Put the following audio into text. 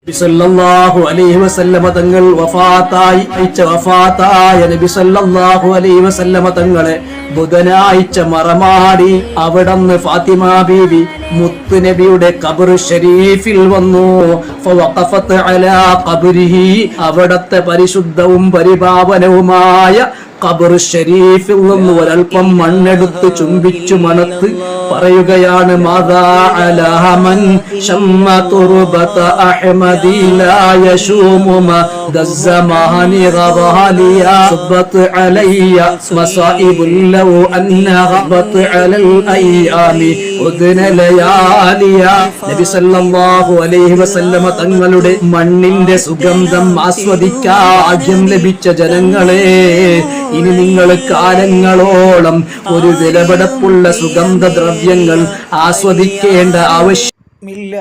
സല്ലല്ലാഹു അലൈഹി വസല്ലമ തങ്ങൾ വഫാത്തായ നബി സല്ലല്ലാഹു അലൈഹി വസല്ലമ തങ്ങളെ ബുധനാഴ്ച മറമാടി അവിടന്ന് ഫാത്തിമ ബീവി മുത്ത് നബിയുടെ ഖബർ ഷരീഫിൽ വന്നു. ഫവഖഫത് അലാ ഖബരിഹി, അവിടത്തെ പരിശുദ്ധവും പരിപാവനവുമായ ഖബർ ഷരീഫിൽ നിന്ന് ഒരൽപ്പം മണ്ണെടുത്ത് ചുംബിച്ചു മണത്ത് പറയുകയാണ്, മാദാ അലാ മൻ ശമ്മ തുർബത അഹ്മദി ലാ യശൂമു മദസ്സമാനി ഗവാലിയ സബത് അലയ്യ മസായിബുൽ ലൗ അന്ന ഗബത് അലൽ അയ്യാമി ഉദ്ന ലയാലിയ. നബി സല്ലല്ലാഹു അലൈഹി വസല്ലമ തങ്ങളുടെ മണ്ണിന്റെ സുഗന്ധം ആസ്വദിക്കാൻ ലഭിച്ച ജനങ്ങളെ, ഇനി നിങ്ങൾ കാലങ്ങളോളം ഒരു വിലപിടിപ്പുള്ള സുഗന്ധദ്രവ്യങ്ങൾ ആസ്വദിക്കേണ്ട ആവശ്യമില്ല.